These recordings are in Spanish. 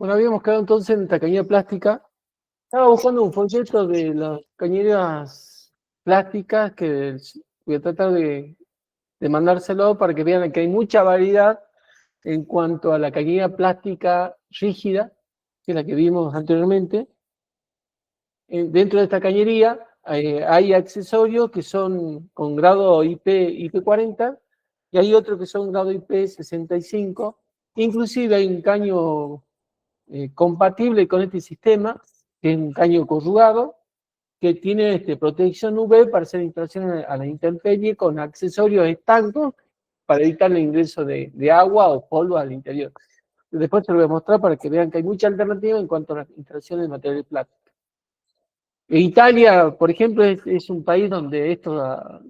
Bueno, habíamos quedado entonces en esta cañería plástica. Estaba buscando un folleto de las cañerías plásticas que voy a tratar de mandárselo para que vean que hay mucha variedad en cuanto a la cañería plástica rígida, que es la que vimos anteriormente. Dentro de esta cañería hay accesorios que son con grado IP40 y hay otros que son grado IP65. Inclusive hay un caño compatible con este sistema, que es un caño corrugado, que tiene protección UV para hacer instalaciones a la intemperie con accesorios estancos para evitar el ingreso de agua o polvo al interior. Después te lo voy a mostrar para que vean que hay mucha alternativa en cuanto a las instalaciones de materiales plásticos. Italia, por ejemplo, es un país donde esto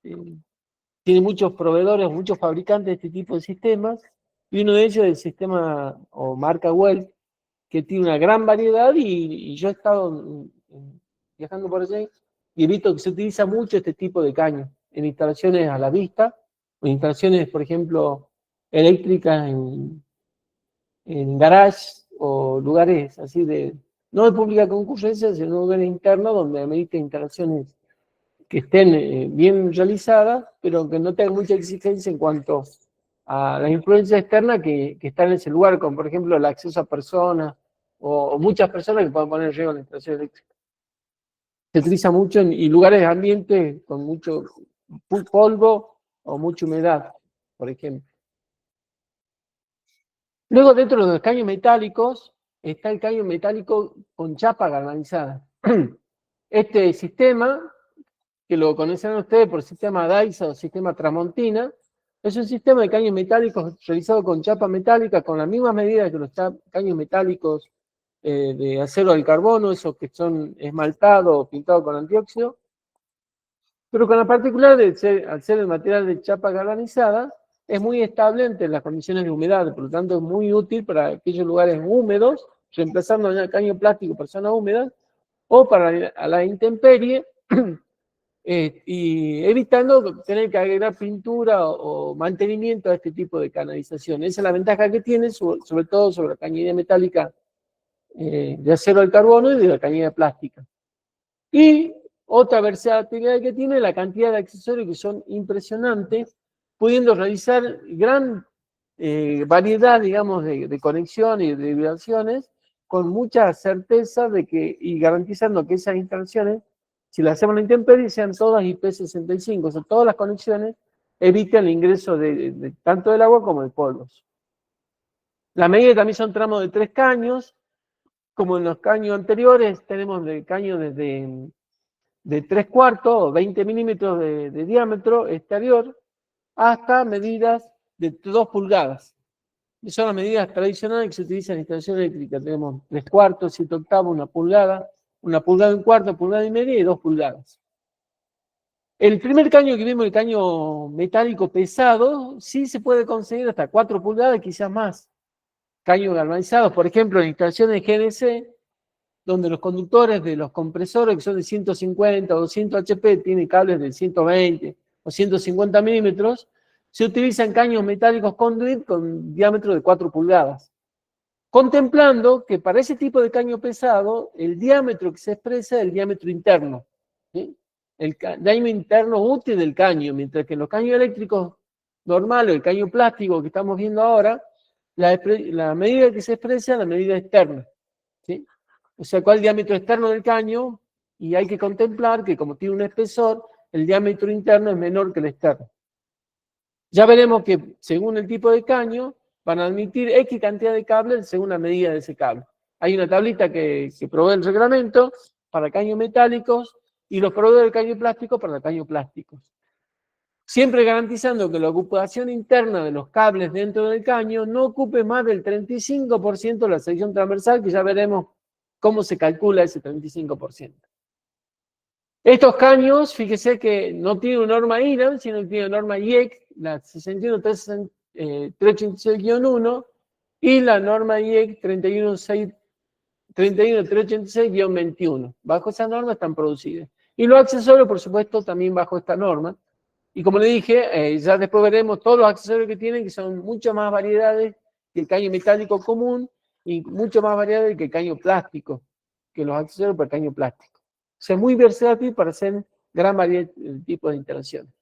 tiene muchos proveedores, muchos fabricantes de este tipo de sistemas, y uno de ellos es el sistema o marca Well, que tiene una gran variedad y yo he estado viajando por allí y he visto que se utiliza mucho este tipo de caño en instalaciones a la vista, o instalaciones, por ejemplo, eléctricas en garage o lugares así no de pública concurrencia, sino lugares internos donde amerita instalaciones que estén bien realizadas, pero que no tengan mucha exigencia en cuanto a la influencia externa que está en ese lugar, como por ejemplo el acceso a personas o muchas personas que puedan poner en riesgo la instalación eléctrica. Se utiliza mucho en lugares de ambiente con mucho polvo o mucha humedad, por ejemplo. Luego, dentro de los caños metálicos, está el caño metálico con chapa galvanizada. Este sistema, que lo conocen ustedes por sistema DAISA o sistema Tramontina, es un sistema de caños metálicos realizado con chapa metálica, con las mismas medidas que los caños metálicos de acero al carbono, esos que son esmaltados o pintados con antióxido, pero con la particular de al ser el material de chapa galvanizada, es muy estable ante las condiciones de humedad, por lo tanto es muy útil para aquellos lugares húmedos, reemplazando el caño plástico por zona húmeda, o para a la intemperie, y evitando tener que agregar pintura o mantenimiento a este tipo de canalización. Esa es la ventaja que tiene, sobre todo sobre la cañería metálica de acero al carbono y de la cañería plástica. Y otra versatilidad que tiene la cantidad de accesorios que son impresionantes, pudiendo realizar gran variedad, digamos, de conexiones y de vibraciones, con mucha certeza y garantizando que esas instalaciones, si las hacemos en la intemperie, sean todas IP65, o sea, todas las conexiones eviten el ingreso tanto del agua como de polvos. La medida también son tramos de 3 caños, como en los caños anteriores, tenemos de caño desde de 3/4 o 20 milímetros de diámetro exterior hasta medidas de 2 pulgadas. Son las medidas tradicionales que se utilizan en instalación eléctrica. Tenemos 3/4, 7/8, 1 pulgada y un cuarto, 1,5 pulgadas y 2 pulgadas. El primer caño que vimos, el caño metálico pesado, sí se puede conseguir hasta 4 pulgadas, quizás más. Caños galvanizados, por ejemplo, en instalaciones GNC, donde los conductores de los compresores, que son de 150 o 200 HP, tienen cables de 120 o 150 milímetros, se utilizan caños metálicos conduit con diámetro de 4 pulgadas. Contemplando que para ese tipo de caño pesado, el diámetro que se expresa es el diámetro interno, ¿sí? El diámetro interno útil del caño, mientras que en los caños eléctricos normales, el caño plástico que estamos viendo ahora, la medida que se expresa es la medida externa, ¿sí? O sea, cuál es el diámetro externo del caño, y hay que contemplar que como tiene un espesor, el diámetro interno es menor que el externo. Ya veremos que según el tipo de caño, van a admitir X cantidad de cables según la medida de ese cable. Hay una tablita que provee el reglamento para caños metálicos y los proveedores de caño plástico para caños plásticos. Siempre garantizando que la ocupación interna de los cables dentro del caño no ocupe más del 35% de la sección transversal, que ya veremos cómo se calcula ese 35%. Estos caños, fíjese que no tienen una norma IRAM, sino que tienen una norma IEC, la 61386-1, y la norma IEC 31386-21. Bajo esa norma están producidas. Y los accesorios, por supuesto, también bajo esta norma. Y como le dije, ya después veremos todos los accesorios que tienen, que son muchas más variedades que el caño metálico común, y mucho más variable que el caño plástico, que los accesorios para el caño plástico. O sea, es muy versátil para hacer gran variedad de tipos de instalaciones.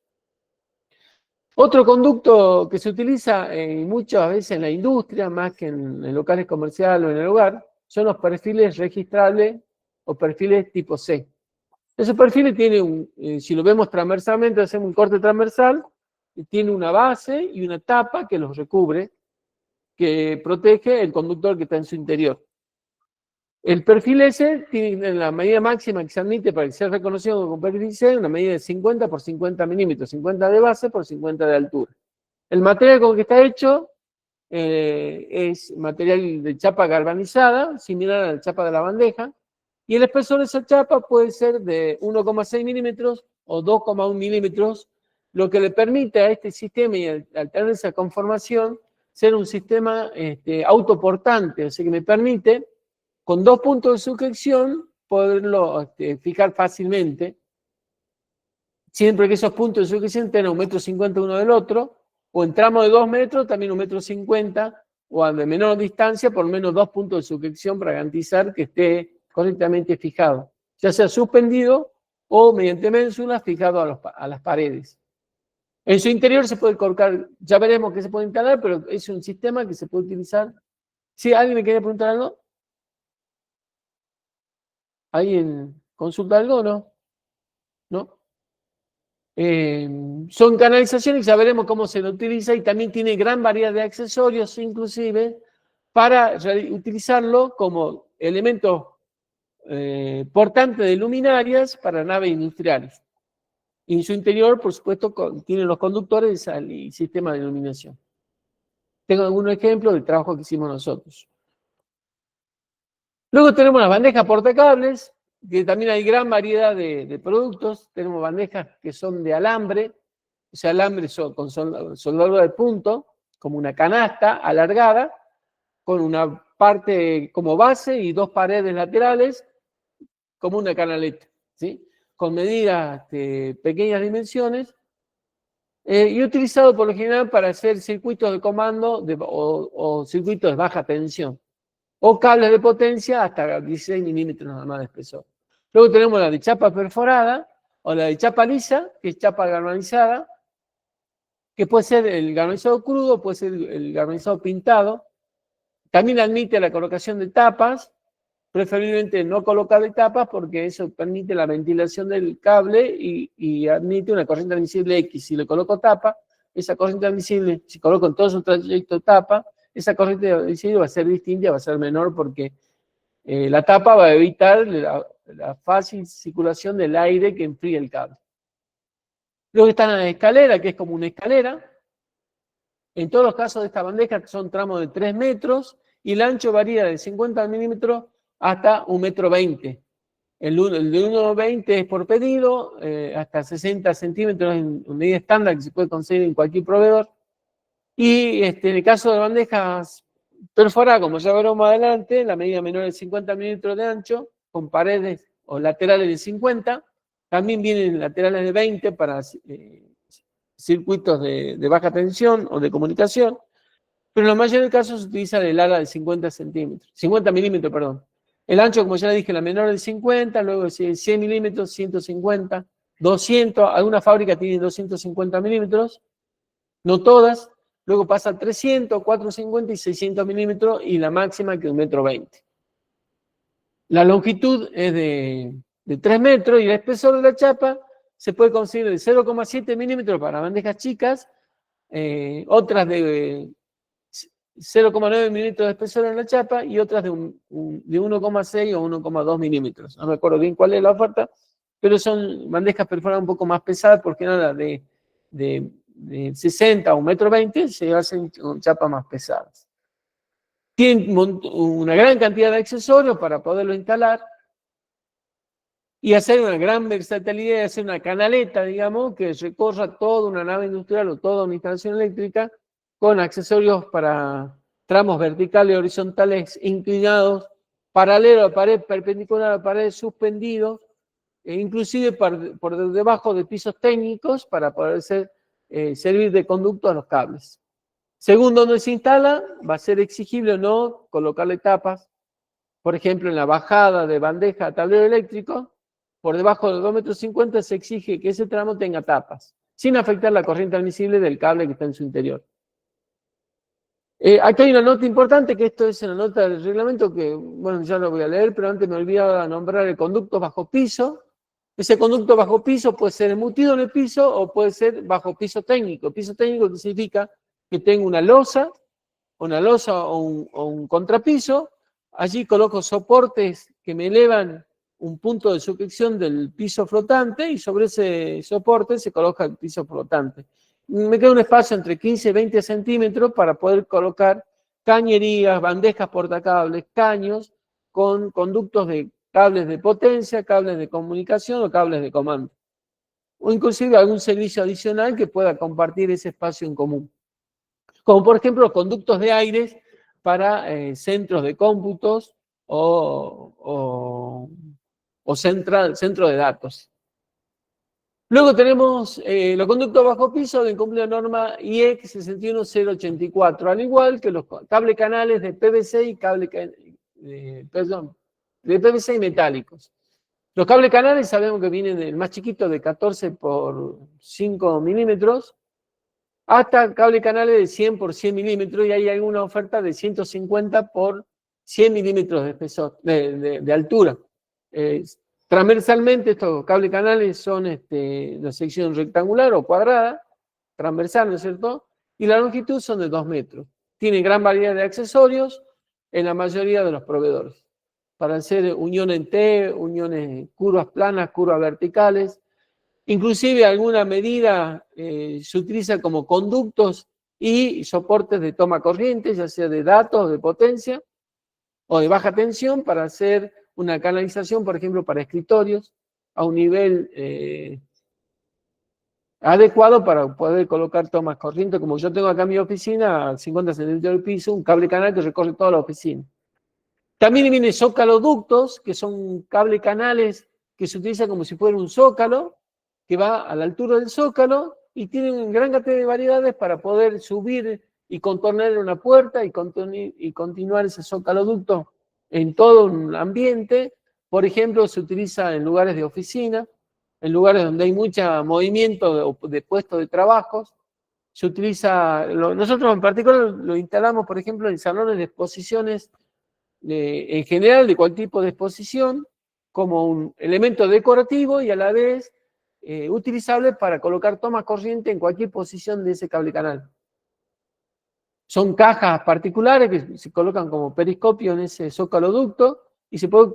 Otro conducto que se utiliza muchas veces en la industria, más que en locales comerciales o en el hogar, son los perfiles registrables o perfiles tipo C. Esos perfiles tienen, si lo vemos transversalmente, hacemos un corte transversal, tiene una base y una tapa que los recubre, que protege el conductor que está en su interior. El perfil S tiene la medida máxima que se admite para que sea reconocido como perfil C, una medida de 50 por 50 milímetros, 50 de base por 50 de altura. El material con que está hecho es material de chapa galvanizada, similar a la chapa de la bandeja, y el espesor de esa chapa puede ser de 1,6 milímetros o 2,1 milímetros, lo que le permite a este sistema, y al tener esa conformación, ser un sistema autoportante, o sea que me permite, con 2 puntos de sujeción, poderlo fijar fácilmente, siempre que esos puntos de sujeción tengan 1,50 m uno del otro, o en tramo de 2 metros, también 1,50 m, o a de menor distancia, por lo menos 2 puntos de sujeción para garantizar que esté correctamente fijado, ya sea suspendido o mediante ménsulas fijado a las paredes. En su interior se puede colocar, ya veremos qué se puede instalar, pero es un sistema que se puede utilizar. ¿Sí? ¿Alguien me quiere preguntar algo? ¿Alguien consulta algo o no? ¿No? Son canalizaciones, ya veremos cómo se lo utiliza, y también tiene gran variedad de accesorios, inclusive, para utilizarlo como elemento portante de luminarias para naves industriales. Y en su interior, por supuesto, tiene los conductores y sistema de iluminación. Tengo algunos ejemplos del trabajo que hicimos nosotros. Luego tenemos las bandejas portacables, que también hay gran variedad de productos. Tenemos bandejas que son de alambre, o sea, alambre con soldadura de punto, como una canasta alargada, con una parte como base y 2 paredes laterales, como una canaleta, ¿sí? Con medidas de pequeñas dimensiones, y utilizado por lo general para hacer circuitos de comando o circuitos de baja tensión, o cables de potencia hasta 16 milímetros nada más de espesor. Luego tenemos la de chapa perforada, o la de chapa lisa, que es chapa galvanizada, que puede ser el galvanizado crudo, puede ser el galvanizado pintado. También admite la colocación de tapas, preferiblemente no colocarle tapas porque eso permite la ventilación del cable y admite una corriente admisible X. Si le coloco tapa, esa corriente admisible, si coloco en todo su trayecto tapa, esa corriente admisible va a ser distinta, va a ser menor porque la tapa va a evitar la fácil circulación del aire que enfría el cable. Luego está la escalera, que es como una escalera. En todos los casos de esta bandeja son tramos de 3 metros y el ancho varía de 50 milímetros hasta 1,20 m. El de 1,20 es por pedido, hasta 60 centímetros en medida estándar que se puede conseguir en cualquier proveedor. Y en el caso de bandejas perforadas, como ya veremos más adelante, la medida menor de 50 milímetros de ancho, con paredes o laterales de 50, también vienen laterales de 20 para circuitos de baja tensión o de comunicación, pero en la mayoría de casos se utiliza el ala de 50 milímetros, perdón. El ancho, como ya le dije, la menor de 50, luego de 100 milímetros, 150, 200, algunas fábricas tienen 250 milímetros, no todas, luego pasa a 300, 450 y 600 milímetros, y la máxima que es 1,20 m. La longitud es de 3 metros y el espesor de la chapa se puede conseguir de 0,7 milímetros para bandejas chicas, otras de 0,9 milímetros de espesor en la chapa y otras de 1,6 o 1,2 milímetros. No me acuerdo bien cuál es la oferta, pero son bandejas perforadas un poco más pesadas porque nada de 60 a 1,20 m se hacen con chapas más pesadas. Tienen una gran cantidad de accesorios para poderlo instalar y hacer una gran versatilidad y hacer una canaleta, digamos, que recorra toda una nave industrial o toda una instalación eléctrica con accesorios para tramos verticales y horizontales inclinados, paralelo a la pared, perpendicular a la pared, suspendidos, e inclusive por debajo de pisos técnicos para poder servir de conducto a los cables. Según donde se instala, va a ser exigible o no colocarle tapas. Por ejemplo, en la bajada de bandeja a tablero eléctrico, por debajo de 2,50 metros se exige que ese tramo tenga tapas, sin afectar la corriente admisible del cable que está en su interior. Aquí hay una nota importante, que esto es una nota del reglamento que, bueno, ya lo voy a leer, pero antes me olvidaba nombrar el conducto bajo piso. Ese conducto bajo piso puede ser embutido en el piso o puede ser bajo piso técnico. Piso técnico que significa que tengo una losa o un contrapiso. Allí coloco soportes que me elevan un punto de suscripción del piso flotante y sobre ese soporte se coloca el piso flotante. Me queda un espacio entre 15 y 20 centímetros para poder colocar cañerías, bandejas portacables, caños con conductos de cables de potencia, cables de comunicación o cables de comando. O inclusive algún servicio adicional que pueda compartir ese espacio en común. Como por ejemplo conductos de aire para centros de cómputos o centro de datos. Luego tenemos los conductos bajo piso de cumplir la norma IEC 61084, al igual que los cable canales de PVC y de PVC y metálicos. Los cables canales sabemos que vienen del más chiquito de 14 por 5 milímetros hasta cable canales de 100 por 100 milímetros y hay alguna oferta de 150 por 100 milímetros de espesor, de altura. Transversalmente estos cable canales son de sección rectangular o cuadrada, transversal, ¿no es cierto? Y la longitud son de 2 metros. Tienen gran variedad de accesorios en la mayoría de los proveedores. Para hacer uniones en T, uniones curvas planas, curvas verticales. Inclusive alguna medida se utiliza como conductos y soportes de toma corriente, ya sea de datos, de potencia o de baja tensión para hacer una canalización, por ejemplo, para escritorios a un nivel adecuado para poder colocar tomas corriente, como yo tengo acá en mi oficina, a 50 centímetros del piso, un cable canal que recorre toda la oficina. También vienen zócaloductos, que son cable canales que se utilizan como si fuera un zócalo, que va a la altura del zócalo y tienen gran cantidad de variedades para poder subir y contornar una puerta y continuar ese zócaloducto en todo un ambiente. Por ejemplo, se utiliza en lugares de oficina, en lugares donde hay mucho movimiento de puestos de trabajos. Se utiliza, nosotros en particular lo instalamos, por ejemplo, en salones de exposiciones en general de cualquier tipo de exposición, como un elemento decorativo y a la vez utilizable para colocar tomas corriente en cualquier posición de ese cable canal. Son cajas particulares que se colocan como periscopio en ese zócaloducto y se puede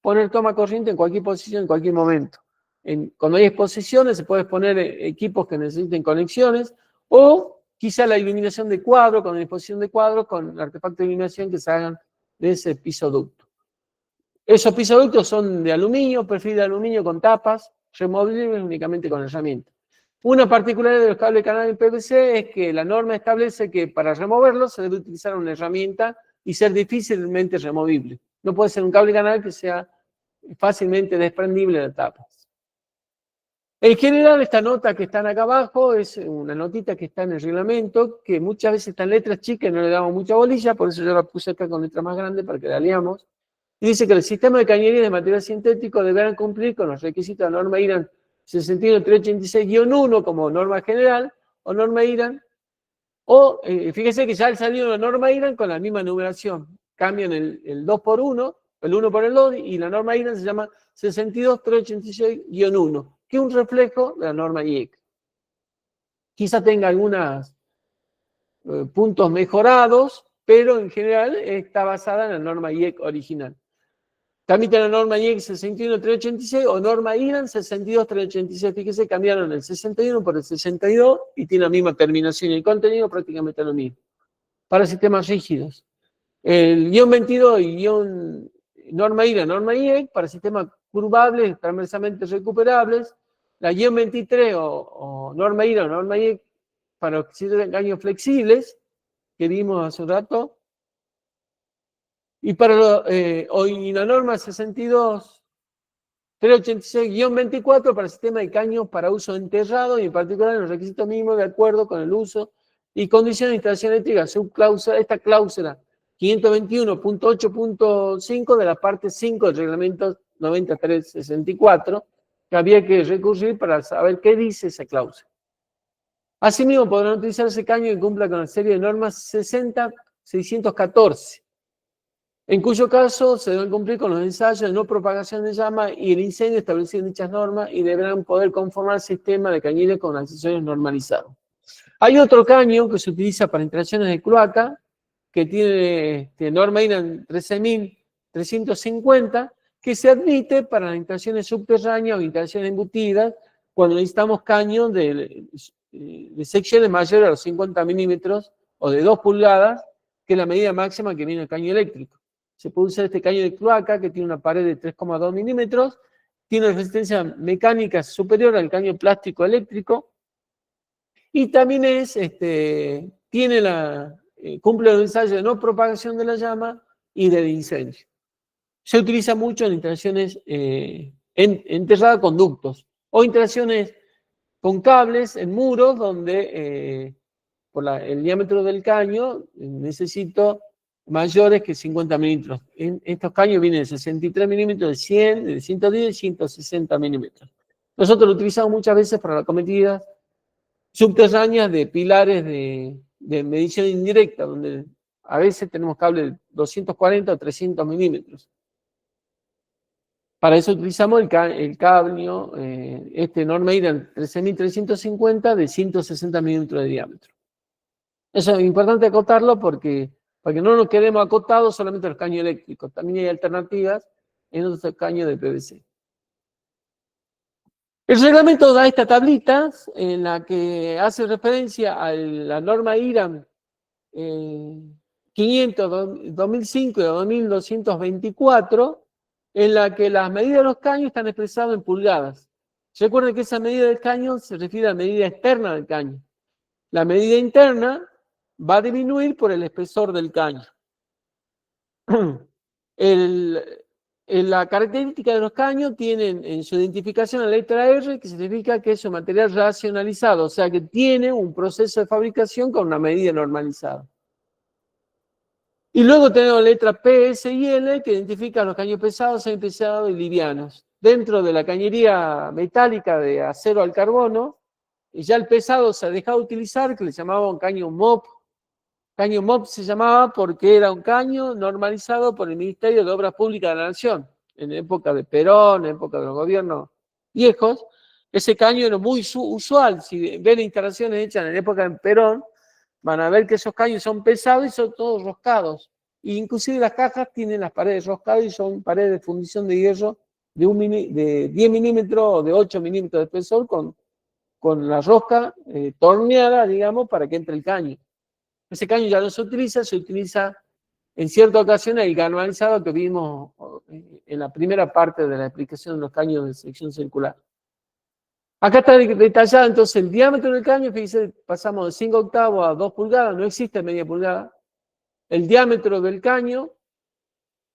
poner toma corriente en cualquier posición, en cualquier momento. Cuando hay exposiciones se puede poner equipos que necesiten conexiones o quizá la iluminación de cuadro, con la disposición de cuadros, con artefactos de iluminación que se hagan de ese pisoducto. Esos pisoductos son de aluminio, perfil de aluminio con tapas, removibles únicamente con herramientas. Una particularidad de los cables canales PVC es que la norma establece que para removerlos se debe utilizar una herramienta y ser difícilmente removible. No puede ser un cable canal que sea fácilmente desprendible de tapas. En general, esta nota que están acá abajo es una notita que está en el reglamento, que muchas veces está en letras chicas y no le damos mucha bolilla, por eso yo la puse acá con letra más grande para que la leamos. Y dice que el sistema de cañería de material sintético deberán cumplir con los requisitos de la norma IRAN 61386-1 como norma general, o norma IRAN, o fíjese que ya ha salido la norma IRAN con la misma numeración. Cambian el 2 por 1, el 1 por el 2, y la norma IRAN se llama 62386-1, que es un reflejo de la norma IEC. Quizá tenga algunos puntos mejorados, pero en general está basada en la norma IEC original. También tiene la norma IEC 61386 o norma IRAN 62386. Fíjese, cambiaron el 61 por el 62 y tiene la misma terminación y el contenido prácticamente lo mismo. Para sistemas rígidos. El guión 22 y guión norma IRAN, norma IEC para sistemas curvables, transversalmente recuperables. La guión 23 o norma IRAN, norma IEC para caños flexibles, que vimos hace un rato. Y para hoy la norma 62386-24 para el sistema de caños para uso enterrado y en particular en los requisitos mínimos de acuerdo con el uso y condiciones de instalación eléctrica, subcláusula, esta cláusula 521.8.5 de la parte 5 del reglamento 9364, que había que recurrir para saber qué dice esa cláusula. Asimismo, podrán utilizarse caño que cumpla con la serie de normas 60.614, en cuyo caso se deben cumplir con los ensayos de no propagación de llama y el incendio establecido en dichas normas y deberán poder conformar el sistema de cañería con accesorios normalizados. Hay otro caño que se utiliza para instalaciones de cloaca, que tiene norma IRAN 13.350, que se admite para las instalaciones subterráneas o instalaciones embutidas cuando necesitamos caños de secciones mayores a los 50 milímetros o de 2 pulgadas, que es la medida máxima que viene el caño eléctrico. Se puede usar este caño de cloaca que tiene una pared de 3,2 milímetros, tiene una resistencia mecánica superior al caño plástico eléctrico y también cumple el ensayo de no propagación de la llama y del incendio. Se utiliza mucho en instalaciones enterradas con ductos o instalaciones con cables en muros donde por el diámetro del caño necesito mayores que 50 milímetros. En estos caños vienen de 63 milímetros, de 100, de 110 y 160 milímetros. Nosotros lo utilizamos muchas veces para las cometidas subterráneas de pilares de medición indirecta, donde a veces tenemos cables de 240 o 300 milímetros. Para eso utilizamos el cable, norma IRAN 13.350 de 160 milímetros de diámetro. Eso es importante acotarlo porque no nos quedemos acotados solamente a los caños eléctricos. También hay alternativas en otros caños de PVC. El reglamento da esta tablita en la que hace referencia a la norma IRAN 500, 2005 y 2224, en la que las medidas de los caños están expresadas en pulgadas. Recuerden que esa medida del caño se refiere a la medida externa del caño. La medida interna va a disminuir por el espesor del caño. La característica de los caños tienen en su identificación la letra R, que significa que es un material racionalizado, o sea que tiene un proceso de fabricación con una medida normalizada. Y luego tenemos la letra P, S y L, que identifican los caños pesados, semipesados y livianos. Dentro de la cañería metálica de acero al carbono, ya el pesado se ha dejado de utilizar, que le llamaban caño MOP. Caño MOP se llamaba porque era un caño normalizado por el Ministerio de Obras Públicas de la Nación. En época de Perón, en época de los gobiernos viejos, ese caño era muy usual. Si ven instalaciones hechas en la época de Perón, van a ver que esos caños son pesados y son todos roscados. E inclusive las cajas tienen las paredes roscadas y son paredes de fundición de hierro de 10 milímetros o de 8 milímetros de espesor con la rosca torneada, digamos, para que entre el caño. Ese caño ya no se utiliza en cierta ocasión el galvanizado que vimos en la primera parte de la explicación de los caños de sección circular. Acá está detallado entonces el diámetro del caño, fíjense, pasamos de 5 octavos a 2 pulgadas, no existe media pulgada. El diámetro del caño,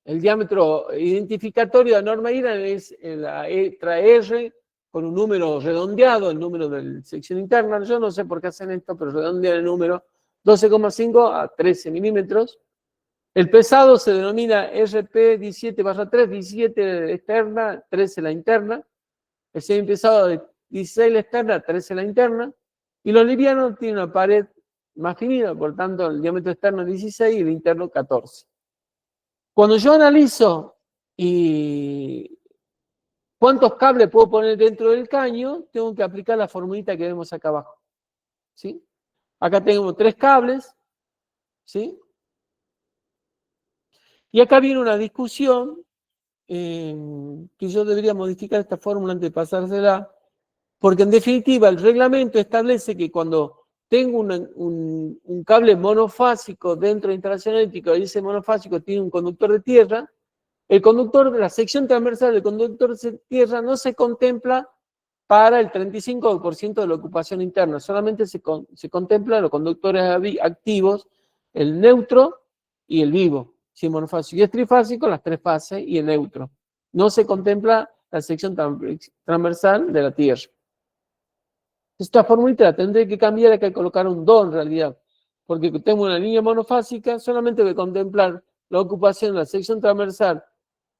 el diámetro identificatorio de la norma IRAN es la letra R con un número redondeado, el número de la sección interna. Yo no sé por qué hacen esto, pero redondean el número 12,5 a 13 milímetros. El pesado se denomina RP 17/3, 17 externa, 13 la interna. El semipesado de 16 la externa, 13 la interna. Y los livianos tienen una pared más finita, por tanto el diámetro externo es 16 y el interno 14. Cuando yo analizo cuántos cables puedo poner dentro del caño, tengo que aplicar la formulita que vemos acá abajo. ¿Sí? Acá tenemos 3 cables, ¿sí? Y acá viene una discusión que yo debería modificar esta fórmula antes de pasársela, porque en definitiva el reglamento establece que cuando tengo un cable monofásico dentro de la instalación eléctrica y ese monofásico tiene un conductor de tierra, el conductor de la sección transversal del conductor de tierra no se contempla para el 35% de la ocupación interna, solamente se contemplan los conductores activos, el neutro y el vivo. Si es monofásico y es trifásico, las 3 fases y el neutro. No se contempla la sección transversal de la tierra. Esta formulita la tendré que cambiar, hay que colocar un 2 en realidad. porque tengo una línea monofásica, solamente voy a contemplar la ocupación de la sección transversal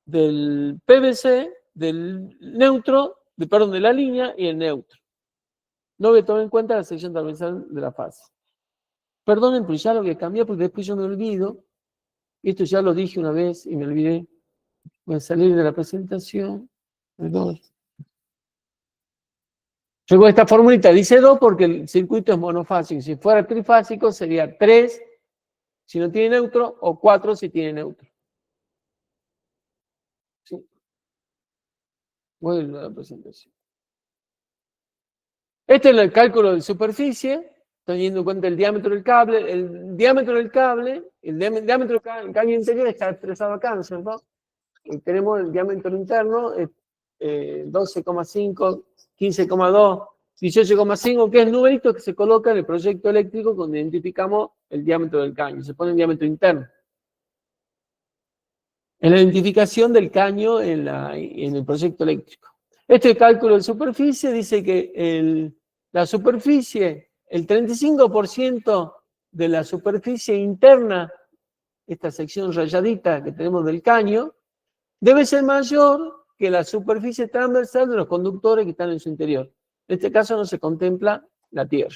del PVC, del neutro, perdón, de la línea y el neutro. No voy a tomar en cuenta la sección transversal de la fase. Perdonen, pero ya lo voy a cambiar porque después yo me olvido. Esto ya lo dije una vez y me olvidé. Voy a salir de la presentación. Perdón. Yo con esta formulita dice 2 porque el circuito es monofásico. Si fuera trifásico sería 3 si no tiene neutro o 4 si tiene neutro. ¿Sí? Vuelvo a la presentación. Este es el cálculo de superficie, teniendo en cuenta el diámetro del cable. El diámetro del cable, el diámetro del caño interior está expresado acá, ¿no es cierto? Y tenemos el diámetro interno, 12,5, 15,2, 18,5, que es el numerito que se coloca en el proyecto eléctrico cuando identificamos el diámetro del caño. Se pone el diámetro interno. En la identificación del caño en el proyecto eléctrico. Este cálculo de superficie dice que la superficie, el 35% de la superficie interna, esta sección rayadita que tenemos del caño, debe ser mayor que la superficie transversal de los conductores que están en su interior. En este caso no se contempla la tierra.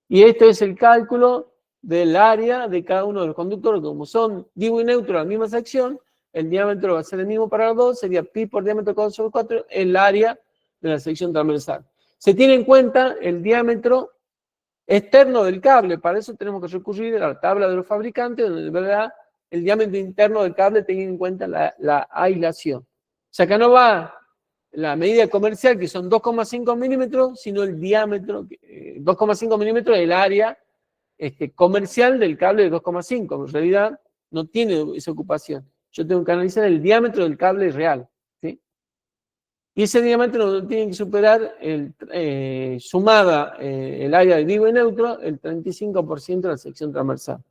Y este es el cálculo del área de cada uno de los conductores, como son divo y neutro la misma sección, el diámetro va a ser el mismo para los dos, sería pi por diámetro cuadrado sobre 4, el área de la sección transversal. Se tiene en cuenta el diámetro externo del cable, para eso tenemos que recurrir a la tabla de los fabricantes, donde verá el diámetro interno del cable teniendo en cuenta la aislación. O sea, acá no va la medida comercial, que son 2,5 milímetros, sino el diámetro, 2,5 milímetros es el área comercial del cable de 2,5. En realidad no tiene esa ocupación. Yo tengo que analizar el diámetro del cable real. ¿Sí? Y ese diámetro no tiene que superar, sumada el área de vivo y neutro, el 35% de la sección transversal.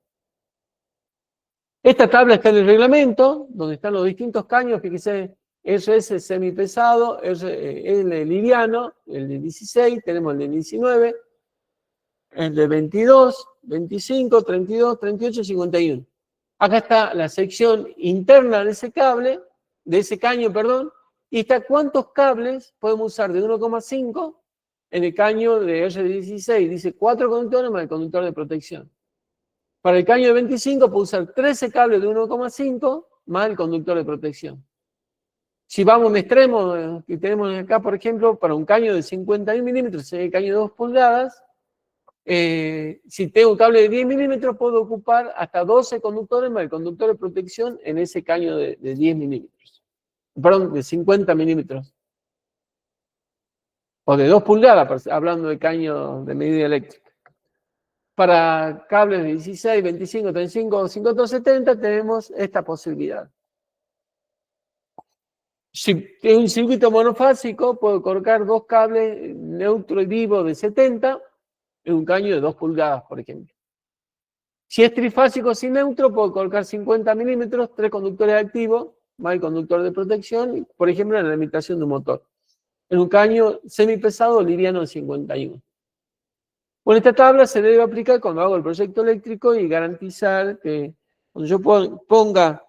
Esta tabla está en el reglamento, donde están los distintos caños. Fíjense, RS semipesado, L liviano, el de 16, tenemos el de 19, el de 22, 25, 32, 38, 51. Acá está la sección interna de ese cable, de ese caño, perdón, y está cuántos cables podemos usar de 1,5 en el caño de R16. Dice 4 conductores más el conductor de protección. Para el caño de 25 puedo usar 13 cables de 1,5 más el conductor de protección. Si vamos a un extremo que tenemos acá, por ejemplo, para un caño de 51 milímetros, el caño de 2 pulgadas, si tengo un cable de 10 milímetros, puedo ocupar hasta 12 conductores más el conductor de protección en ese caño de 10 milímetros. Perdón, de 50 milímetros. O de 2 pulgadas, hablando de caño de medida eléctrica. Para cables de 16, 25, 35, 50, 70 tenemos esta posibilidad. Si es un circuito monofásico, puedo colocar 2 cables neutro y vivo de 70 en un caño de 2 pulgadas, por ejemplo. Si es trifásico sin neutro, puedo colocar 50 milímetros, 3 conductores activos, más el conductor de protección, por ejemplo, en la limitación de un motor. En un caño semipesado liviano de 51. Bueno, esta tabla se debe aplicar cuando hago el proyecto eléctrico y garantizar que cuando yo ponga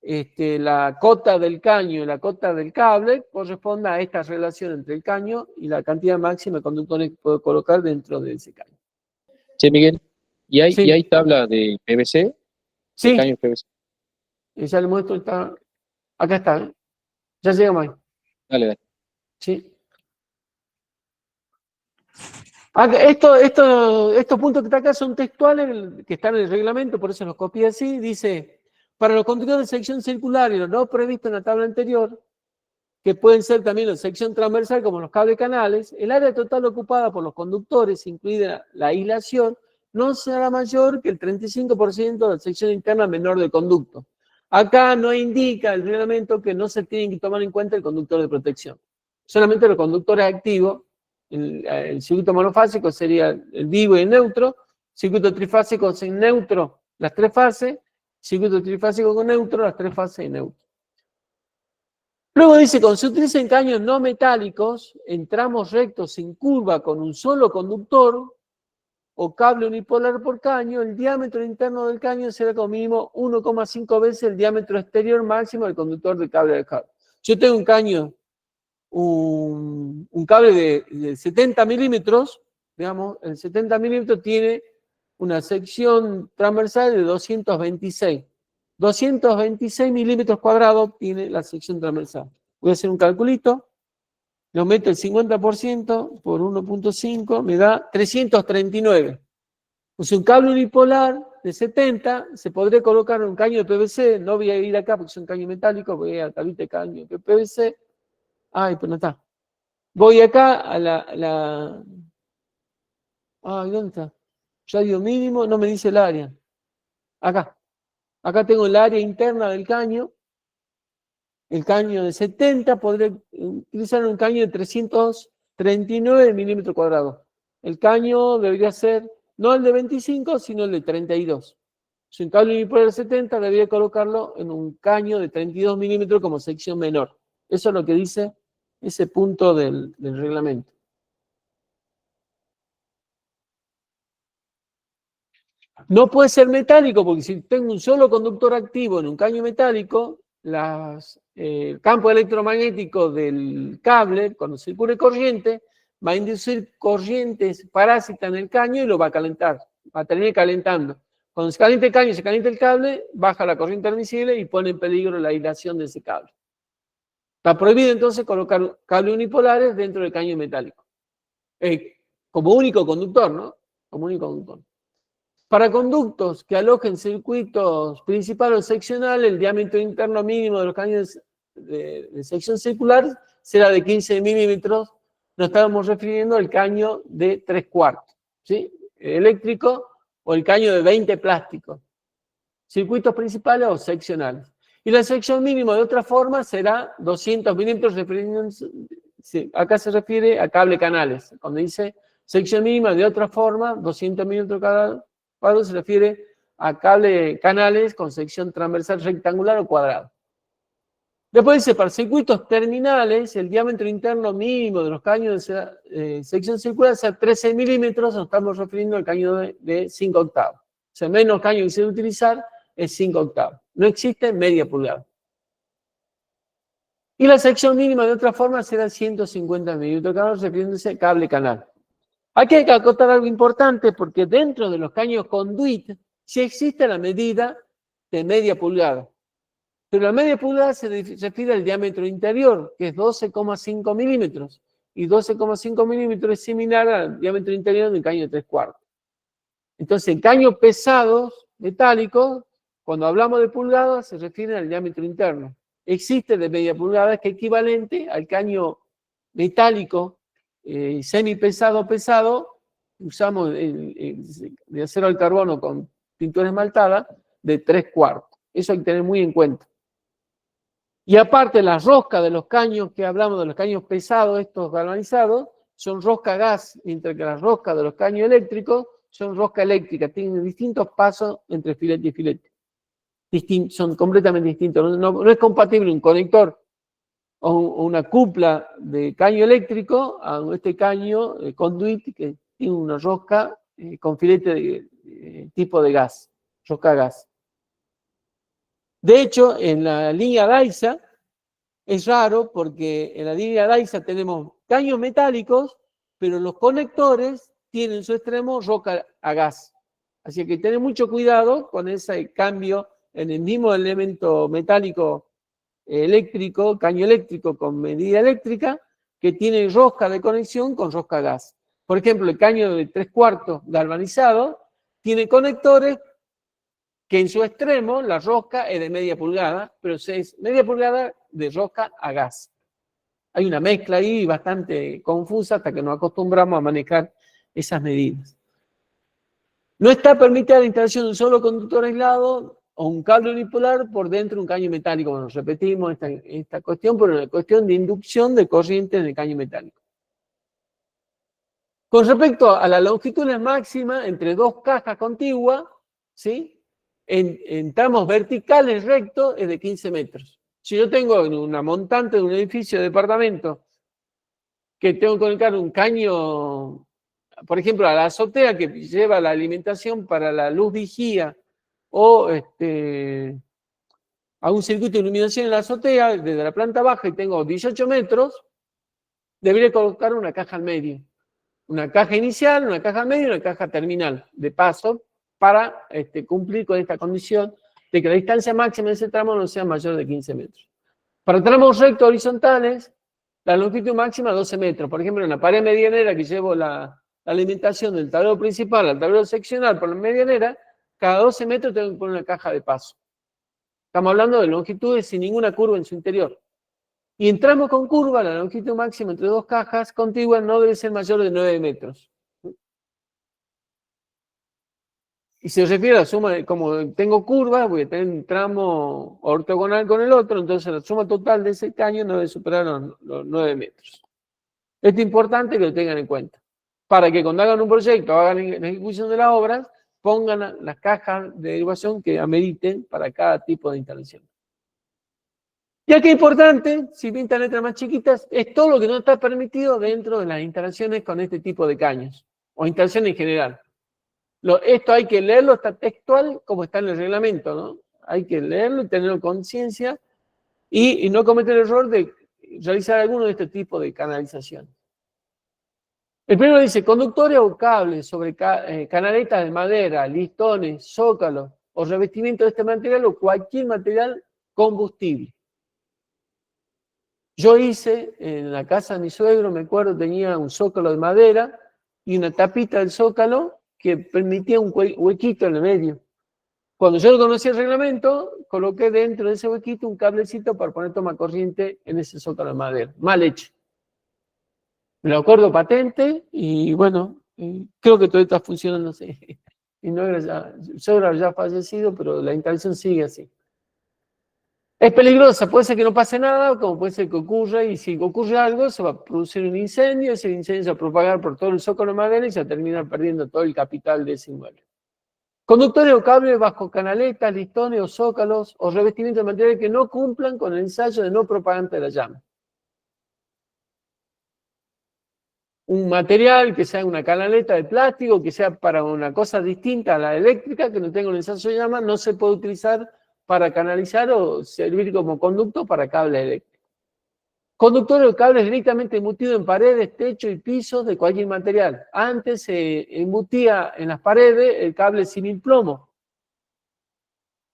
la cota del caño y la cota del cable, corresponda a esta relación entre el caño y la cantidad máxima de conductores que puedo colocar dentro de ese caño. Sí, Miguel. ¿Y hay, Sí. ¿y hay tabla de PVC? Sí. ¿De caño PVC? Ya le muestro, acá está. Ya llegamos ahí. Dale, dale. Sí. Estos puntos que están acá son textuales, que están en el reglamento, por eso los copié así. Dice, para los conductores de sección circular y los no previstos en la tabla anterior, que pueden ser también la sección transversal como los cables canales, el área total ocupada por los conductores, incluida la aislación, no será mayor que el 35% de la sección interna menor del conducto. Acá no indica el reglamento que no se tiene que tomar en cuenta el conductor de protección. Solamente los conductores activos. El circuito monofásico sería el vivo y el neutro, circuito trifásico sin neutro, las 3 fases, circuito trifásico con neutro, las 3 fases y neutro. Luego dice, cuando se utilizan caños no metálicos, en tramos rectos sin curva con un solo conductor, o cable unipolar por caño, el diámetro interno del caño será como mínimo 1,5 veces el diámetro exterior máximo del conductor del cable de cable. Yo tengo un caño, un cable de 70 milímetros, digamos, el 70 milímetros tiene una sección transversal de 226. 226 milímetros cuadrados tiene la sección transversal. Voy a hacer un calculito. Lo meto el 50% por 1,5, me da 339. O sea, un cable unipolar de 70, se podría colocar un caño de PVC, no voy a ir acá porque es un caño metálico, voy a tablita de caño de PVC. Ay, pero no está. Voy acá a la... Ay, ¿dónde está? Radio mínimo, no me dice el área. Acá. Acá tengo el área interna del caño. El caño de 70, podré utilizar un caño de 339 milímetros cuadrados. El caño debería ser no el de 25, sino el de 32. Si un cable unipolar de 70, debería colocarlo en un caño de 32 milímetros como sección menor. Eso es lo que dice ese punto del reglamento. No puede ser metálico, porque si tengo un solo conductor activo en un caño metálico, el campo electromagnético del cable, cuando circule corriente, va a inducir corrientes parásitas en el caño y lo va a calentar, va a terminar calentando. Cuando se calienta el caño y se calienta el cable, baja la corriente admisible y pone en peligro la aislación de ese cable. Está prohibido entonces colocar cables unipolares dentro del caño metálico. Como único conductor, ¿no? Como único conductor. Para conductos que alojen circuitos principales o seccionales, el diámetro interno mínimo de los caños de sección circular será de 15 milímetros. Nos estamos refiriendo al caño de 3/4, ¿sí? Eléctrico o el caño de 20 plásticos. Circuitos principales o seccionales. Y la sección mínima de otra forma será 200 milímetros, acá se refiere a cable canales. Cuando dice sección mínima de otra forma, 200 milímetros cada cuadro, se refiere a cable canales con sección transversal rectangular o cuadrado. Después dice, para circuitos terminales, el diámetro interno mínimo de los caños de sección circular sea 13 milímetros, nos estamos refiriendo al caño de 5 octavos. O sea, menos caño que se debe utilizar es 5 octavos. No existe media pulgada. Y la sección mínima de otra forma será 150 milímetros cada, refiriéndose a cable canal. Aquí hay que acotar algo importante porque dentro de los caños conduit sí existe la medida de media pulgada. Pero la media pulgada se refiere al diámetro interior, que es 12,5 milímetros. Y 12,5 milímetros es similar al diámetro interior de un caño de 3/4. Entonces, en caños pesados, metálicos, cuando hablamos de pulgadas, se refiere al diámetro interno. Existe de media pulgada, que es equivalente al caño metálico semipesado, pesado, usamos de acero al carbono con pintura esmaltada, de 3/4. Eso hay que tener muy en cuenta. Y aparte, las roscas de los caños que hablamos, de los caños pesados, estos galvanizados, son rosca gas, mientras que las roscas de los caños eléctricos son rosca eléctrica, tienen distintos pasos entre filete y filete. Son completamente distintos. No es compatible un conector o una cupla de caño eléctrico a este caño conduit que tiene una rosca con filete de tipo de gas, rosca gas. De hecho, en la línea DAISA es raro porque en la línea DAISA tenemos caños metálicos, pero los conectores tienen en su extremo rosca a gas. Así que tener mucho cuidado con ese cambio en el mismo elemento metálico eléctrico, caño eléctrico con medida eléctrica, que tiene rosca de conexión con rosca gas. Por ejemplo, el caño de 3/4 galvanizado tiene conectores que en su extremo la rosca es de media pulgada, pero es media pulgada de rosca a gas. Hay una mezcla ahí bastante confusa hasta que nos acostumbramos a manejar esas medidas. No está permitida la instalación de un solo conductor aislado o un cable unipolar por dentro de un caño metálico. Bueno, repetimos esta cuestión, pero una cuestión de inducción de corriente en el caño metálico. Con respecto a la longitud máxima entre dos cajas contiguas, ¿sí? En tramos verticales rectos es de 15 metros. Si yo tengo una montante de un edificio de departamento que tengo que conectar un caño por ejemplo, a la azotea que lleva la alimentación para la luz vigía o a un circuito de iluminación en la azotea desde la planta baja y tengo 18 metros, debería colocar una caja al medio. Una caja inicial, una caja al medio y una caja terminal de paso para cumplir con esta condición de que la distancia máxima de ese tramo no sea mayor de 15 metros. Para tramos rectos horizontales, la longitud máxima es 12 metros. Por ejemplo, en la pared medianera que llevo la alimentación del tablero principal al tablero seccional por la medianera, cada 12 metros tengo que poner una caja de paso. Estamos hablando de longitudes sin ninguna curva en su interior. Y en tramos con curva, la longitud máxima entre dos cajas contiguas no debe ser mayor de 9 metros. Y se refiere a la suma, como tengo curvas, voy a tener un tramo ortogonal con el otro, entonces la suma total de ese caño no debe superar los 9 metros. Esto es importante que lo tengan en cuenta, para que cuando hagan un proyecto, hagan la ejecución de las obras, pongan las cajas de derivación que ameriten para cada tipo de instalación. Ya que es importante, si pintan letras más chiquitas, es todo lo que no está permitido dentro de las instalaciones con este tipo de caños, o instalaciones en general. Esto hay que leerlo, está textual como está en el reglamento, ¿no? Hay que leerlo y tenerlo conciencia y no cometer el error de realizar alguno de este tipo de canalización. El primero dice, conductores o cables sobre canaletas de madera, listones, zócalos o revestimiento de este material o cualquier material combustible. Yo hice, en la casa de mi suegro, me acuerdo, tenía un zócalo de madera y una tapita del zócalo que permitía un huequito en el medio. Cuando yo no conocía el reglamento, coloqué dentro de ese huequito un cablecito para poner toma corriente en ese zócalo de madera. Mal hecho. Me lo acuerdo patente y bueno, creo que todo está funcionando así. Y no era ya, el suegro ya fallecido, pero la instalación sigue así. Es peligrosa, puede ser que no pase nada, como puede ser que ocurra, y si ocurre algo, se va a producir un incendio, ese incendio se va a propagar por todo el zócalo de madera y se va a terminar perdiendo todo el capital de ese inmueble. Conductores o cables bajo canaletas, listones o zócalos o revestimientos de materiales que no cumplan con el ensayo de no propagante de la llama. Un material que sea una canaleta de plástico, que sea para una cosa distinta a la eléctrica, que no tenga un ensayo de llama, no se puede utilizar para canalizar o servir como conducto para cable eléctrico. Conductores o cables directamente embutidos en paredes, techo y pisos de cualquier material. Antes se embutía en las paredes el cable similplomo.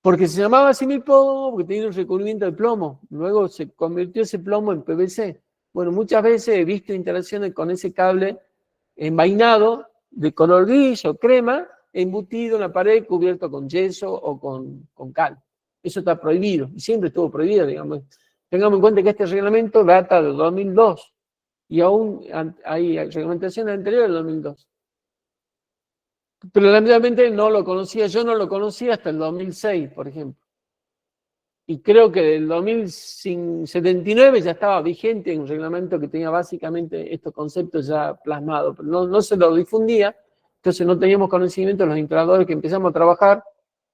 Porque se llamaba similplomo porque tenía un recubrimiento de plomo. Luego se convirtió ese plomo en PVC. Bueno, muchas veces he visto instalaciones con ese cable envainado de color gris o crema, embutido en la pared, cubierto con yeso o con cal. Eso está prohibido, y siempre estuvo prohibido, digamos. Tengamos en cuenta que este reglamento data del 2002, y aún hay reglamentaciones anteriores del 2002. Pero lamentablemente no lo conocía, yo no lo conocía hasta el 2006, por ejemplo. Y creo que del 2079 ya estaba vigente un reglamento que tenía básicamente estos conceptos ya plasmados, pero no se lo difundía, entonces no teníamos conocimiento de los instaladores que empezamos a trabajar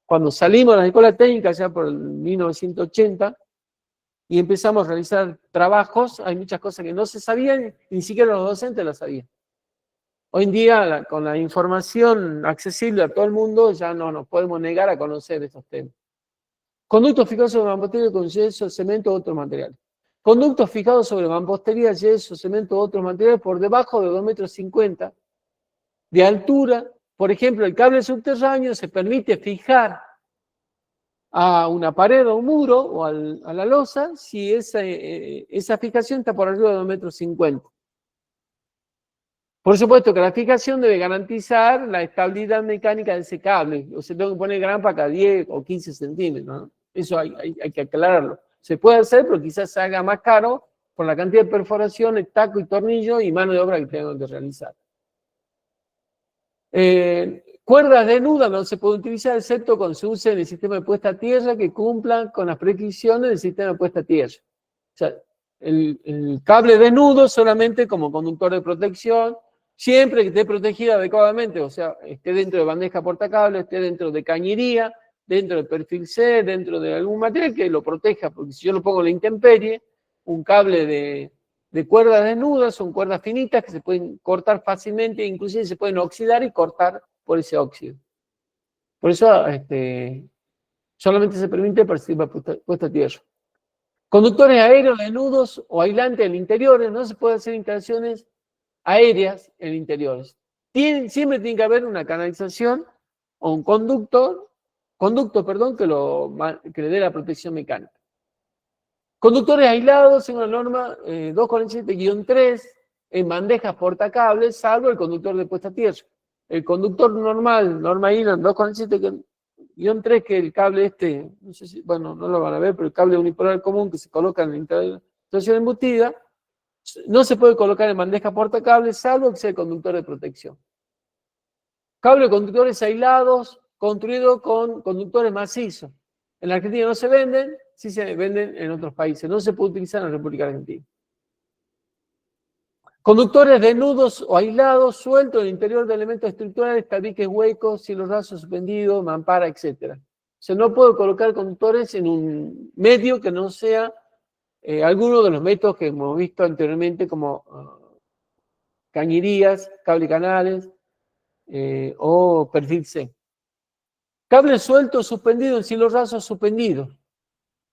cuando salimos de la escuela técnica, ya por el 1980, y empezamos a realizar trabajos. Hay muchas cosas que no se sabían, ni siquiera los docentes las sabían. Hoy en día, con la información accesible a todo el mundo, ya no nos podemos negar a conocer estos temas. Conductos fijados sobre mampostería con yeso, cemento u otros materiales. Conductos fijados sobre mampostería, yeso, cemento u otros materiales por debajo de 2,50 metros de altura. Por ejemplo, el cable subterráneo se permite fijar a una pared o un muro o a la losa si esa fijación está por arriba de 2,50 metros. Por supuesto que la fijación debe garantizar la estabilidad mecánica de ese cable. O sea, tengo que poner grampa cada 10 o 15 centímetros, ¿no? Eso hay que aclararlo. Se puede hacer, pero quizás se haga más caro por la cantidad de perforaciones, taco y tornillo y mano de obra que tengo que realizar. Cuerdas desnudas no se pueden utilizar excepto cuando se use en el sistema de puesta a tierra que cumplan con las prescripciones del sistema de puesta a tierra. O sea, el cable desnudo solamente como conductor de protección, siempre que esté protegida adecuadamente, o sea, esté dentro de bandeja portacable, esté dentro de cañería, dentro del perfil C, dentro de algún material que lo proteja, porque si yo lo pongo en la intemperie, un cable de de cuerdas desnudas, son cuerdas finitas que se pueden cortar fácilmente, inclusive se pueden oxidar y cortar por ese óxido. Por eso solamente se permite para sistema puesta a tierra. Conductores aéreos desnudos o aislantes en interiores, no se puede hacer instalaciones aéreas en interiores. Siempre tiene que haber una canalización o un conducto, que le dé la protección mecánica. Conductores aislados en la norma 247-3 en bandejas portacables, salvo el conductor de puesta a tierra. El conductor normal, norma INAN 247-3, que el cable no sé si, bueno, no lo van a ver, pero el cable unipolar común que se coloca en la instalación embutida, no se puede colocar en bandeja portacables, salvo que sea el conductor de protección. Cable de conductores aislados, construido con conductores macizos. En la Argentina no se venden, sí se venden en otros países. No se puede utilizar en la República Argentina. Conductores desnudos o aislados, sueltos en el interior de elementos estructurales, tabiques huecos, cielos rasos suspendidos, mampara, etc. O sea, no puedo colocar conductores en un medio que no sea alguno de los métodos que hemos visto anteriormente, como cañerías, cable canales o perfil C. Cables sueltos suspendidos en cielos rasos suspendidos.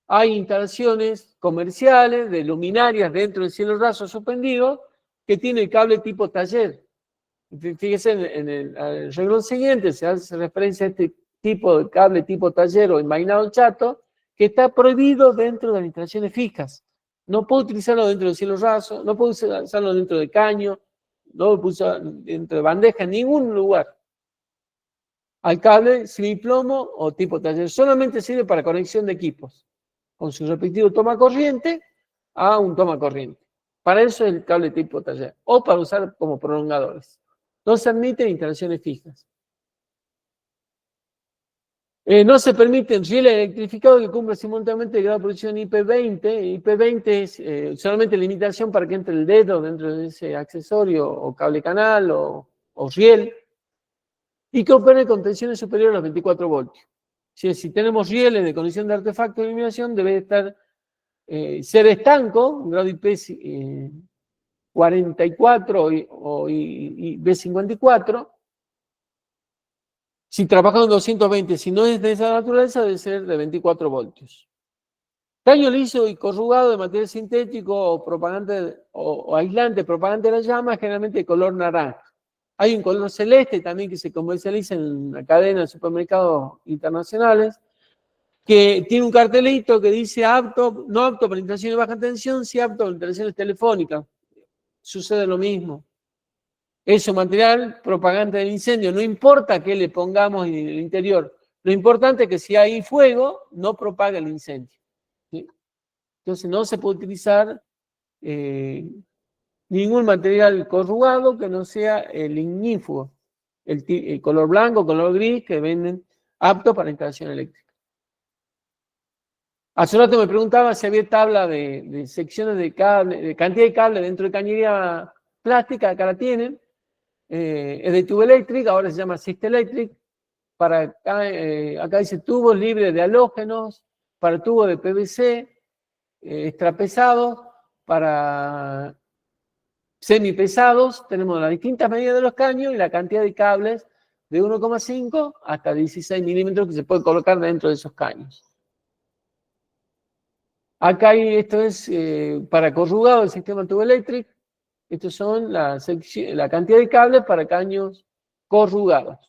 Hay instalaciones comerciales de luminarias dentro del cielo raso suspendido que tiene el cable tipo taller. Fíjense en el renglón siguiente, se hace referencia a este tipo de cable tipo taller o envainado chato, que está prohibido dentro de las instalaciones fijas. No puedo utilizarlo dentro del cielo raso, no puedo usarlo dentro de caño, no lo puedo usar dentro de bandeja, en ningún lugar. Al cable semiplomo o tipo taller solamente sirve para conexión de equipos, con su respectivo toma corriente a un toma corriente. Para eso es el cable tipo taller, o para usar como prolongadores. No se admiten instalaciones fijas. No se permiten rieles electrificados que cumplan simultáneamente el grado de producción IP20. IP20 es solamente limitación para que entre el dedo dentro de ese accesorio, o cable canal, o riel, y que opere con tensiones superiores a los 24 voltios. Si tenemos rieles de conexión de artefacto de iluminación, debe ser estanco, un grado IP 44 y B54. Si trabajamos en 220, si no es de esa naturaleza, debe ser de 24 voltios. Caño liso y corrugado de material sintético o aislante propagante de la llama, generalmente de color naranja. Hay un color celeste también que se comercializa en la cadena de supermercados internacionales, que tiene un cartelito que dice apto, no apto para instalaciones de baja tensión, sí apto para instalaciones telefónicas. Sucede lo mismo. Es un material propagante del incendio, no importa qué le pongamos en el interior, lo importante es que si hay fuego, no propague el incendio. ¿Sí? Entonces no se puede utilizar ningún material corrugado que no sea el ignífugo, el color blanco, color gris, que venden apto para instalación eléctrica. Hace un rato me preguntaba si había tabla de secciones de cable, de cantidad de cable dentro de cañería plástica, acá la tienen. Es de tubo eléctrico, ahora se llama Systelectric. Acá dice tubos libres de halógenos, para tubos de PVC, extrapesados, para semipesados. Tenemos las distintas medidas de los caños y la cantidad de cables de 1,5 hasta 16 milímetros que se puede colocar dentro de esos caños. Acá esto es para corrugado del sistema tubo eléctrico. Estos son la cantidad de cables para caños corrugados.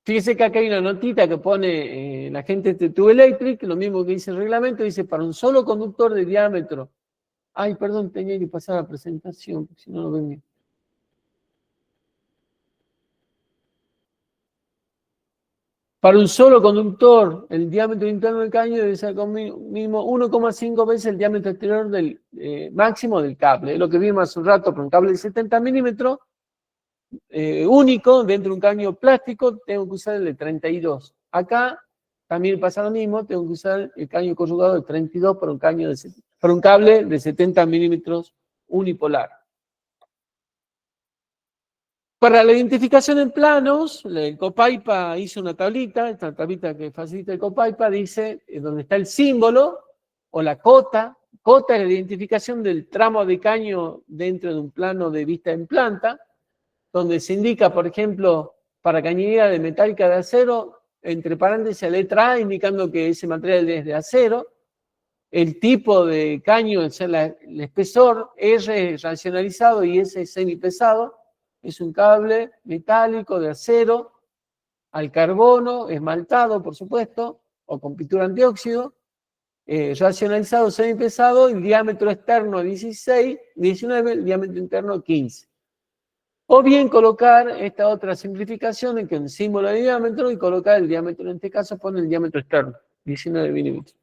Fíjese que acá hay una notita que pone la gente de tubo eléctrico, lo mismo que dice el reglamento, dice para un solo conductor de diámetro. Ay, perdón, tenía que pasar la presentación, porque si no lo ven bien. Para un solo conductor, el diámetro interno del caño debe ser como mínimo 1,5 veces el diámetro exterior del máximo del cable. Es lo que vimos hace un rato con un cable de 70 milímetros, único, dentro de un caño plástico, tengo que usar el de 32. Acá también pasa lo mismo, tengo que usar el caño corrugado de 32 para un cable de 70 milímetros unipolar. Para la identificación en planos, el Copaipa hizo una tablita, esta tablita que facilita el Copaipa, dice donde está el símbolo o la cota cota es la identificación del tramo de caño dentro de un plano de vista en planta, donde se indica, por ejemplo, para cañería de metálica de acero, entre paréntesis la letra A, indicando que ese material es de acero, el tipo de caño, el espesor, R es racionalizado y S es semipesado, es un cable metálico de acero al carbono, esmaltado, por supuesto, o con pintura antióxido, racionalizado semipesado, el diámetro externo 16, 19, el diámetro interno 15. O bien colocar esta otra simplificación en que un símbolo de diámetro y colocar el diámetro, en este caso pone el diámetro externo, 19 milímetros.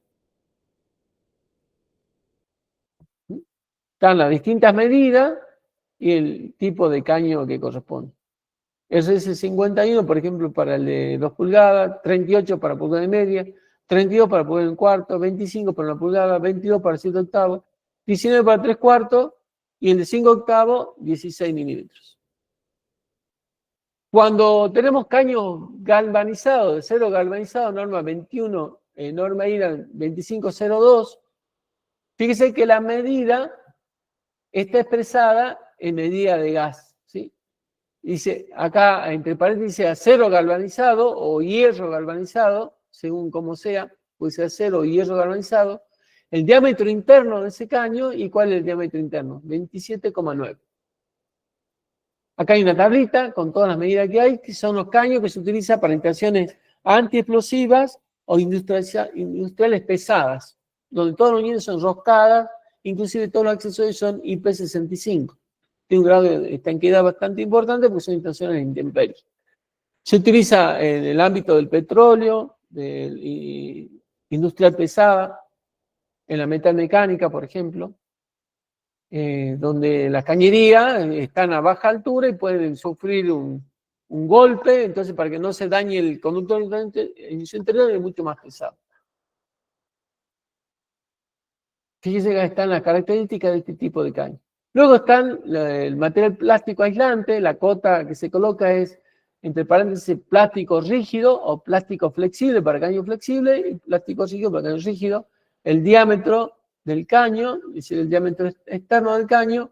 Están las distintas medidas y el tipo de caño que corresponde. SS51, por ejemplo, para el de 2 pulgadas, 38 para pulgada y media, 32 para pulgada y un cuarto, 25 para una pulgada, 22 para 7 octavos, 19 para 3 cuartos y el de 5 octavos, 16 milímetros. Cuando tenemos caños galvanizados, de acero galvanizado, norma 21, norma IRA 2502, fíjese que la medida está expresada en medida de gas, ¿sí? Dice, acá entre paréntesis, dice acero galvanizado o hierro galvanizado, según como sea, puede ser acero o hierro galvanizado, el diámetro interno de ese caño, ¿y cuál es el diámetro interno? 27,9. Acá hay una tablita con todas las medidas que hay, que son los caños que se utilizan para instalaciones antiexplosivas o industriales pesadas, donde todas las unidades son roscadas, inclusive todos los accesorios son IP65. Tiene un grado de estanqueidad bastante importante porque son instalaciones de intemperie. Se utiliza en el ámbito del petróleo, industrial pesada, en la metalmecánica, por ejemplo, donde las cañerías están a baja altura y pueden sufrir un golpe, entonces para que no se dañe el conductor en su interior es mucho más pesado. Fíjese que están las características de este tipo de caño. Luego están el material plástico aislante, la cota que se coloca es, entre paréntesis, plástico rígido o plástico flexible para caño flexible y plástico rígido para caño rígido. El diámetro del caño, es decir, el diámetro externo del caño,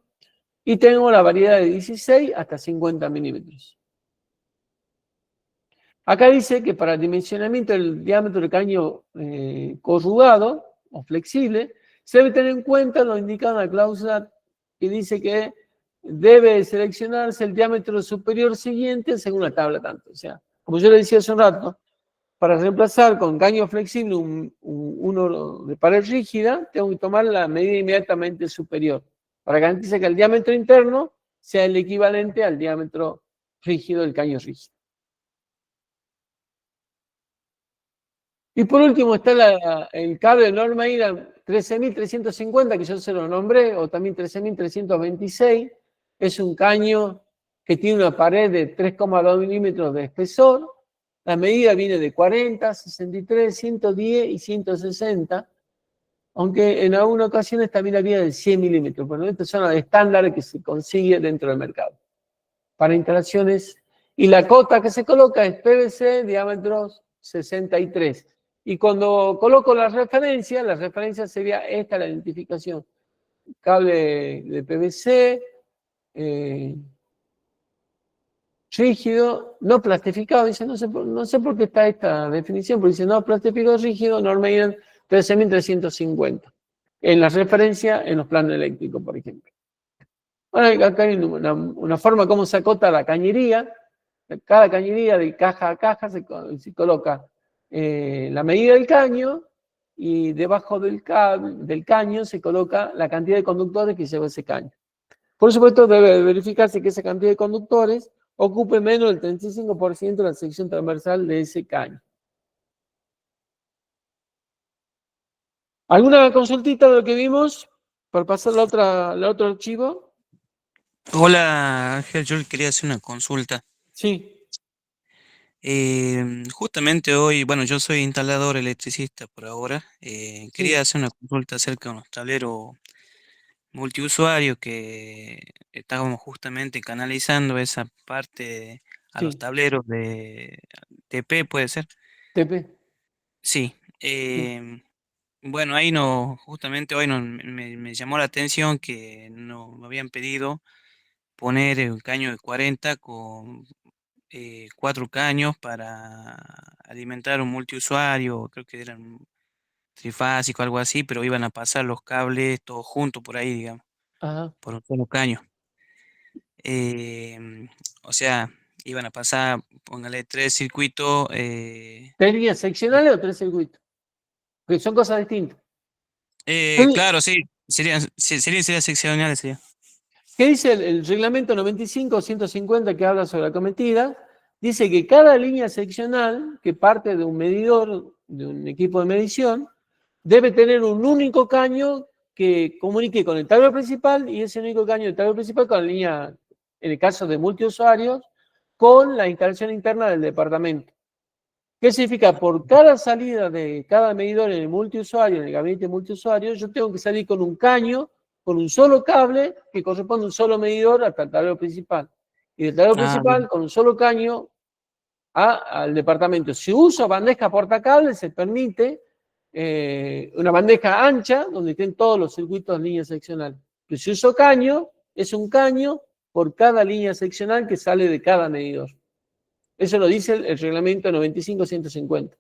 y tengo la variedad de 16 hasta 50 milímetros. Acá dice que para el dimensionamiento del diámetro del caño corrugado o flexible, se debe tener en cuenta lo indicado en la cláusula que dice que debe seleccionarse el diámetro superior siguiente según la tabla tanto. O sea, como yo le decía hace un rato, para reemplazar con caño flexible uno de pared rígida, tengo que tomar la medida inmediatamente superior, para garantizar que el diámetro interno sea el equivalente al diámetro rígido del caño rígido. Y por último está el cable de norma IRA 13.350, que yo se lo nombré, o también 13.326. Es un caño que tiene una pared de 3,2 milímetros de espesor. La medida viene de 40, 63, 110 y 160, aunque en algunas ocasiones también había de 100 milímetros. Bueno, estas son las estándares que se consigue dentro del mercado para instalaciones. Y la cota que se coloca es PVC, diámetros 63. Y cuando coloco la referencia sería esta la identificación. Cable de PVC, rígido, no plastificado. Dice, no sé por qué está esta definición, pero dice, no, plastificado rígido, norma IRA 13.350. En la referencia, en los planos eléctricos, por ejemplo. Bueno, acá hay una forma como se acota la cañería. Cada cañería de caja a caja se coloca la medida del caño y debajo del caño se coloca la cantidad de conductores que lleva ese caño. Por supuesto, debe verificarse que esa cantidad de conductores ocupe menos del 35% de la sección transversal de ese caño. ¿Alguna consultita de lo que vimos? Para pasar al otro archivo. Hola Ángel, yo le quería hacer una consulta. Sí, Justamente hoy, bueno, yo soy instalador electricista por ahora. Quería sí, hacer una consulta acerca de unos tableros multiusuarios que estábamos justamente canalizando esa parte a los sí. tableros de TP, ¿puede ser? TP. Sí. Sí. Bueno, ahí no, justamente hoy no, me llamó la atención que no me habían pedido poner un caño de 40 con 4 caños para alimentar un multiusuario, creo que eran trifásico, algo así, pero iban a pasar los cables todos juntos por ahí, digamos, Ajá. por un solo caño. O sea, iban a pasar, póngale 3 circuitos. 3 líneas seccionales o 3 circuitos, que son cosas distintas. Claro, sí, serían seccionales, sería. ¿Qué dice el reglamento 95-150 que habla sobre la cometida? Dice que cada línea seccional que parte de un medidor, de un equipo de medición, debe tener un único caño que comunique con el tablero principal y ese único caño del tablero principal con la línea, en el caso de multiusuarios, con la instalación interna del departamento. ¿Qué significa? Por cada salida de cada medidor en el multiusuario, en el gabinete multiusuario, yo tengo que salir con un caño, con un solo cable que corresponde a un solo medidor hasta el tablero principal. Y del tablero Ah, bien. principal, con un solo caño, al departamento. Si uso bandeja portacable, se permite una bandeja ancha donde estén todos los circuitos de línea seccional. Pero si uso caño, es un caño por cada línea seccional que sale de cada medidor. Eso lo dice el reglamento 95-150.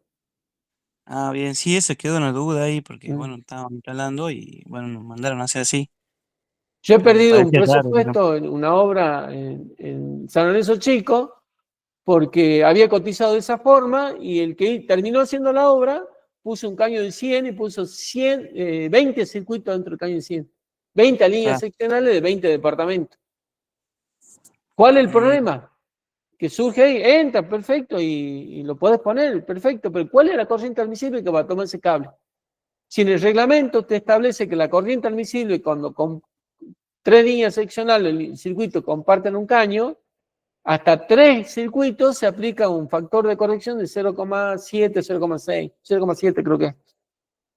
Ah, bien, sí, eso quedó una duda ahí porque, Mm. bueno, estábamos instalando y, bueno, nos mandaron a hacer así, Yo he pero me perdido un parecía raro, digamos. presupuesto en una obra en San Lorenzo Chico porque había cotizado de esa forma y el que terminó haciendo la obra puso un caño de 100 y puso 20 circuitos dentro del caño de 100. 20 líneas Claro. seccionales de 20 departamentos. ¿Cuál es el Mm, problema? Que surge ahí, entra, perfecto, y lo puedes poner, perfecto, pero ¿cuál es la corriente admisible que va a tomar ese cable? Si en el reglamento te establece que la corriente admisible, cuando con 3 líneas seccionales el circuito comparten un caño, hasta 3 circuitos se aplica un factor de corrección de 0,7, 0,6, 0,7 creo que es.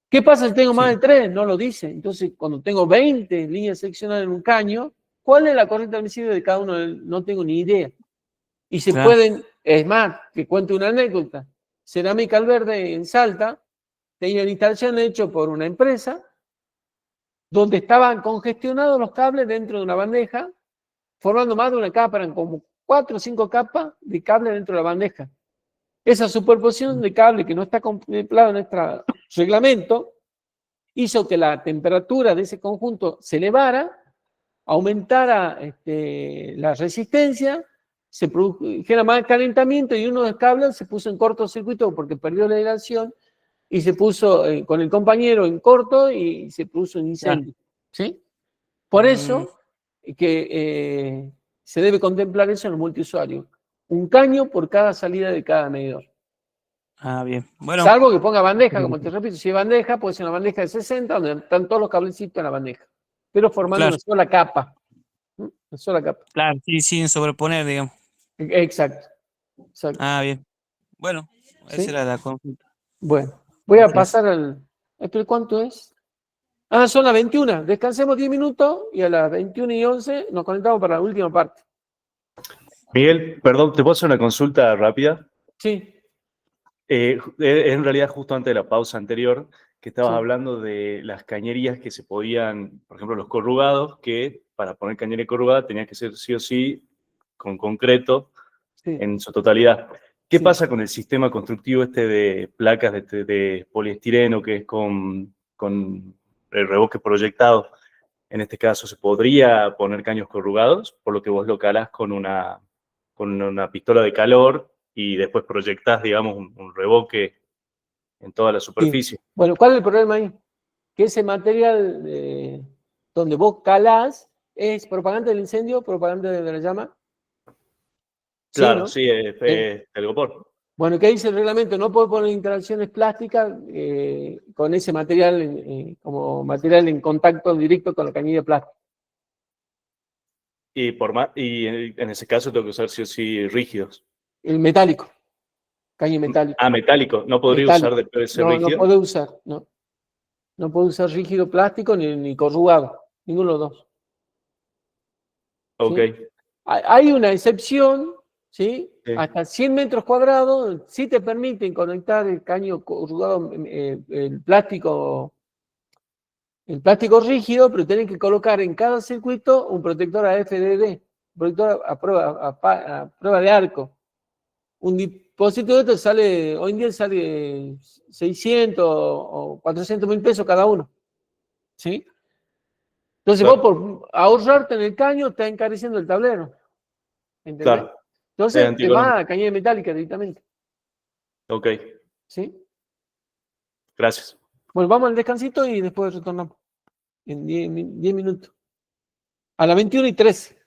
¿Qué pasa si tengo más de sí, 3? No lo dice. Entonces, cuando tengo 20 líneas seccionales en un caño, ¿cuál es la corriente admisible de cada uno? No tengo ni idea. Y se claro. pueden, es más, que cuente una anécdota. Cerámica Alverde en Salta tenía una instalación hecha por una empresa donde estaban congestionados los cables dentro de una bandeja, formando más de una capa, eran como 4 o 5 capas de cable dentro de la bandeja. Esa superposición de cable que no está contemplada en nuestro reglamento hizo que la temperatura de ese conjunto se elevara, aumentara la resistencia, se produjera más calentamiento y uno de los cables se puso en cortocircuito porque perdió la aireación y se puso con el compañero en corto y se produjo un Claro. incendio. ¿Sí? Por Mm, eso que se debe contemplar eso en los multiusuarios. Un caño por cada salida de cada medidor. ah, bien. Bueno, Salvo que ponga bandeja, como te repito, si hay bandeja, puede ser una bandeja de 60, donde están todos los cablecitos en la bandeja, pero formando claro, una sola capa. Una sola capa. claro, sí, sin sobreponer, digamos. Exacto. Exacto. Ah, bien. Bueno, esa ¿Sí? era la consulta. Bueno, voy a Gracias. pasar al. ¿Pero cuánto es? Ah, son las 21. Descansemos 10 minutos y a las 21:11 nos conectamos para la última parte. Miguel, perdón, ¿te puedo hacer una consulta rápida? Sí, En realidad justo antes de la pausa anterior, que estabas sí, hablando de las cañerías que se podían, por ejemplo, los corrugados, que para poner cañería corrugada tenía que ser sí o sí con concreto sí, en su totalidad. ¿Qué sí. pasa con el sistema constructivo este de placas de poliestireno que es con el revoque proyectado? En este caso, ¿se podría poner caños corrugados? Por lo que vos lo calás con una pistola de calor y después proyectás, digamos, un revoque en toda la Sí. superficie. Bueno, ¿cuál es el problema ahí? Que ese material donde vos calás es propagante del incendio, propagante de la llama. Sí, Claro, ¿no? sí, es ¿Sí? telgopor. Bueno, ¿qué dice el reglamento? No puede poner interacciones plásticas con ese material como material en contacto directo con la cañilla plástica. Y en ese caso tengo que usar sí o sí rígidos. El metálico, caño metálico. Ah, metálico. ¿No podría usar Metálico. de PVC No, no rígido? puede usar, no. No puede usar rígido plástico ni corrugado, ninguno de los dos. Ok. ¿Sí? Hay una excepción, ¿sí? Sí. Hasta 100 metros cuadrados sí te permiten conectar el caño corrugado, el plástico El plástico rígido, pero tienen que colocar en cada circuito un protector AFDD, un protector a prueba de arco. Un dispositivo de estos hoy en día sale 600 o 400.000 pesos cada uno. ¿Sí? Entonces Claro. vos por ahorrarte en el caño estás encareciendo el tablero. ¿Entendés? Claro. Es Entonces te antieconómico. vas a cañería metálica directamente. Ok, ¿Sí? gracias. Bueno, vamos al descansito y después retornamos. En 10 minutos. A las 21:13.